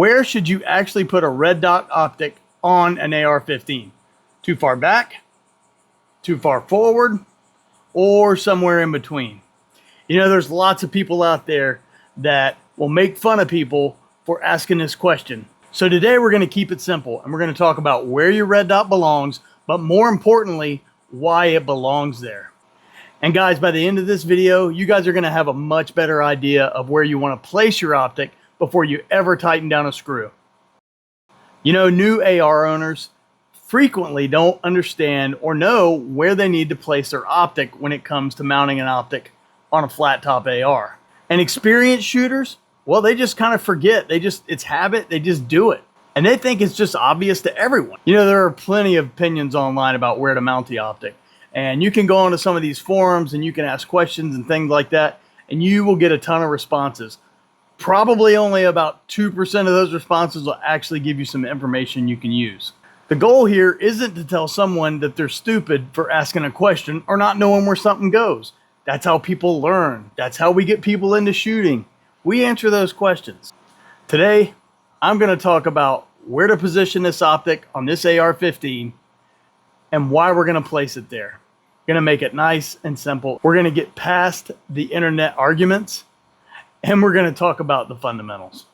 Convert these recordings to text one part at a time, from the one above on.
Where should you actually put a red dot optic on an AR-15? Too far back, too far forward, or somewhere in between? You know, there's lots of people out there that will make fun of people for asking this question. So today we're going to keep it simple, and we're going to talk about where your red dot belongs, but more importantly, why it belongs there. And guys, by the end of this video, you guys are going to have a much better idea of where you want to place your optic before you ever tighten down a screw. You know, new AR owners frequently don't understand or know where they need to place their optic when it comes to mounting an optic on a flat top AR. And experienced shooters, well, they just kind of forget. It's habit, they just do it. And they think it's just obvious to everyone. You know, there are plenty of opinions online about where to mount the optic. And you can go onto some of these forums and you can ask questions and things like that, and you will get a ton of responses. Probably only about 2% of those responses will actually give you some information you can use. The goal here isn't to tell someone that they're stupid for asking a question or not knowing where something goes. That's how people learn. That's how we get people into shooting. We answer those questions. Today, I'm going to talk about where to position this optic on this AR-15 and why we're going to place it there. We're going to make it nice and simple. We're going to get past the internet arguments, and we're going to talk about the fundamentals.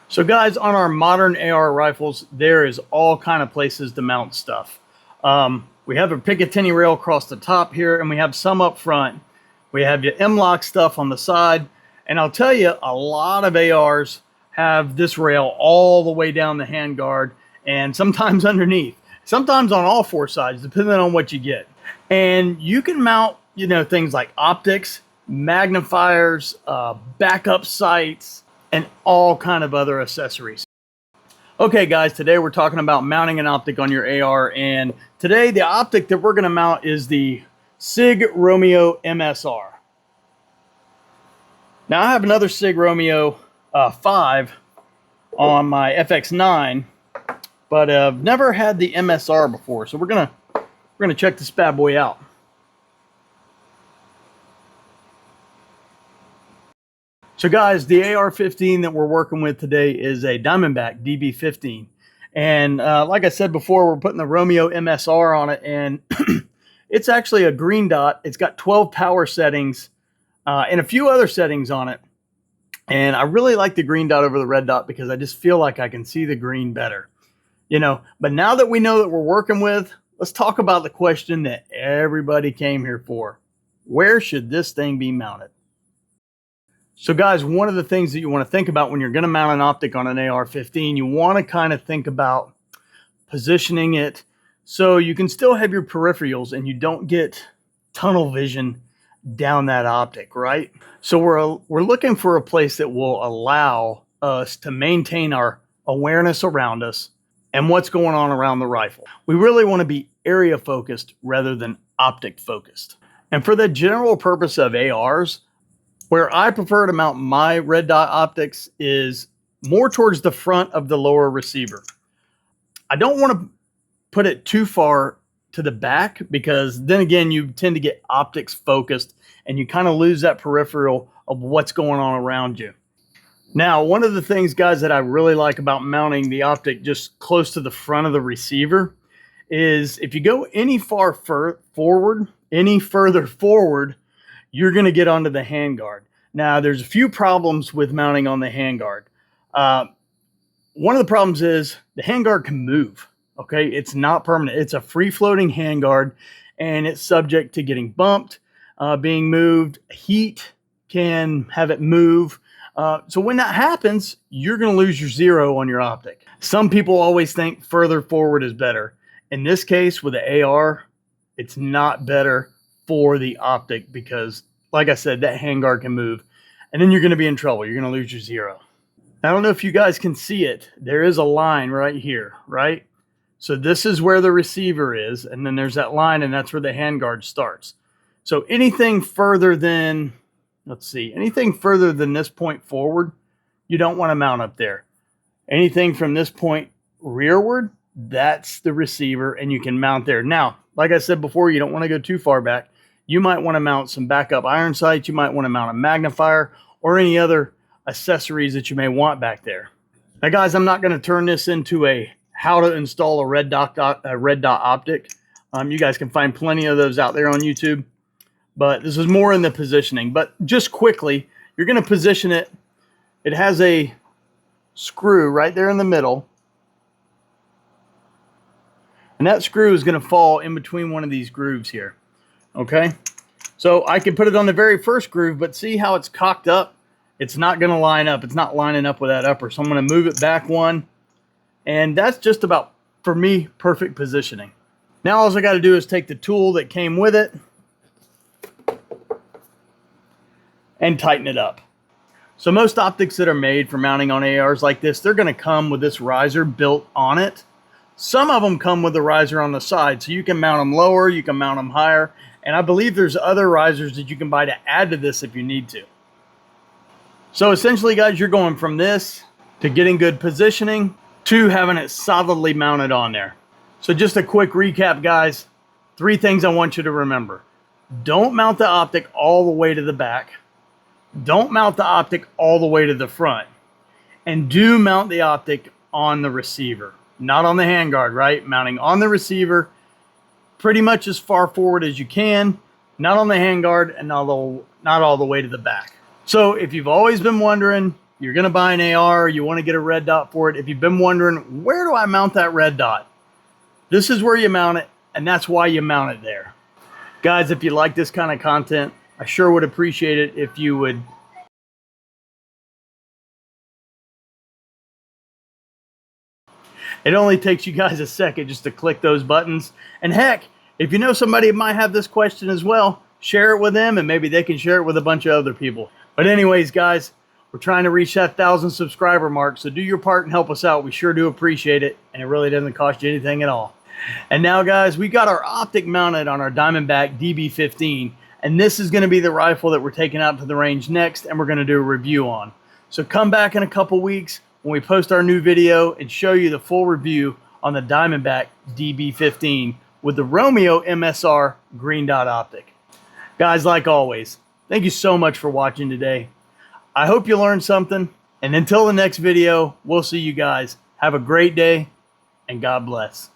So guys, on our modern AR rifles, there is all kind of places to mount stuff. We have a Picatinny rail across the top here, and we have some up front. We have your M-LOK stuff on the side, and I'll tell you, a lot of ARs have this rail all the way down the handguard, and sometimes underneath. Sometimes on all four sides, depending on what you get. And you can mount, you know, things like optics, magnifiers, backup sights, and all kind of other accessories. Okay guys, today we're talking about mounting an optic on your AR, and today the optic that we're going to mount is the SIG Romeo MSR. Now I have another SIG Romeo 5 on my FX9, but I've never had the MSR before, so we're gonna check this bad boy out. So guys, the AR-15 that we're working with today is a Diamondback DB-15. And like I said before, we're putting the Romeo MSR on it, and it's actually a green dot. It's got 12 power settings and a few other settings on it. And I really like the green dot over the red dot because I just feel like I can see the green better. You know, but now that we know that we're working with, let's talk about the question that everybody came here for. Where should this thing be mounted? So guys, one of the things that you want to think about when you're going to mount an optic on an AR-15, you want to kind of think about positioning it so you can still have your peripherals and you don't get tunnel vision down that optic, right? So we're looking for a place that will allow us to maintain our awareness around us and what's going on around the rifle. We really want to be area focused rather than optic focused. And for the general purpose of ARs, where I prefer to mount my red dot optics is more towards the front of the lower receiver. I don't want to put it too far to the back because then again, you tend to get optics focused and you kind of lose that peripheral of what's going on around you. Now, one of the things, guys, that I really like about mounting the optic just close to the front of the receiver is if you go any further forward, you're going to get onto the handguard. Now, there's a few problems with mounting on the handguard. One of the problems is the handguard can move. Okay, it's not permanent. It's a free-floating handguard, and it's subject to getting bumped, being moved. Heat can have it move. So when that happens, you're going to lose your zero on your optic. Some people always think further forward is better. In this case, with the AR, it's not better for the optic because, like I said, that handguard can move, and then you're going to be in trouble. You're going to lose your zero. I don't know if you guys can see it. There is a line right here, right? So this is where the receiver is, and then there's that line, and that's where the handguard starts. So anything further than, anything further than this point forward, you don't want to mount up there. Anything from this point rearward, that's the receiver, and you can mount there. Now, like I said before, you don't want to go too far back. You might want to mount some backup iron sights. You might want to mount a magnifier or any other accessories that you may want back there. Now guys, I'm not going to turn this into a how to install a red dot optic. You guys can find plenty of those out there on YouTube, but this is more in the positioning. But just quickly, you're going to position it. It has a screw right there in the middle, and that screw is going to fall in between one of these grooves here. Okay, so I can put it on the very first groove, but see how it's cocked up? It's not going to line up. It's not lining up with that upper. So I'm going to move it back one, and that's just about, for me, perfect positioning. Now all I got to do is take the tool that came with it and tighten it up. So most optics that are made for mounting on ARs like this, they're going to come with this riser built on it. Some of them come with the riser on the side, so you can mount them lower, you can mount them higher, and I believe there's other risers that you can buy to add to this if you need to. So essentially, guys, you're going from this to getting good positioning to having it solidly mounted on there. So just a quick recap, guys. 3 things I want you to remember. Don't mount the optic all the way to the back. Don't mount the optic all the way to the front. And do mount the optic on the receiver, not on the handguard, right? Mounting on the receiver pretty much as far forward as you can, not on the handguard, and not all the way to the back. So if you've always been wondering, you're going to buy an AR, you want to get a red dot for it, if you've been wondering, where do I mount that red dot? This is where you mount it, and that's why you mount it there. Guys, if you like this kind of content, I sure would appreciate it if you would It only takes you guys a second just to click those buttons. And heck, if you know somebody who might have this question as well, share it with them and maybe they can share it with a bunch of other people. But anyways, guys, we're trying to reach that 1,000 subscriber mark, so do your part and help us out. We sure do appreciate it, and it really doesn't cost you anything at all. And now, guys, we got our optic mounted on our Diamondback DB-15, and this is going to be the rifle that we're taking out to the range next, and we're going to do a review on. So come back in a couple weeks when we post our new video and show you the full review on the Diamondback DB-15 with the Romeo MSR green dot optic. Guys, like always, thank you so much for watching today. I hope you learned something, and until the next video, we'll see you guys. Have a great day, and God bless.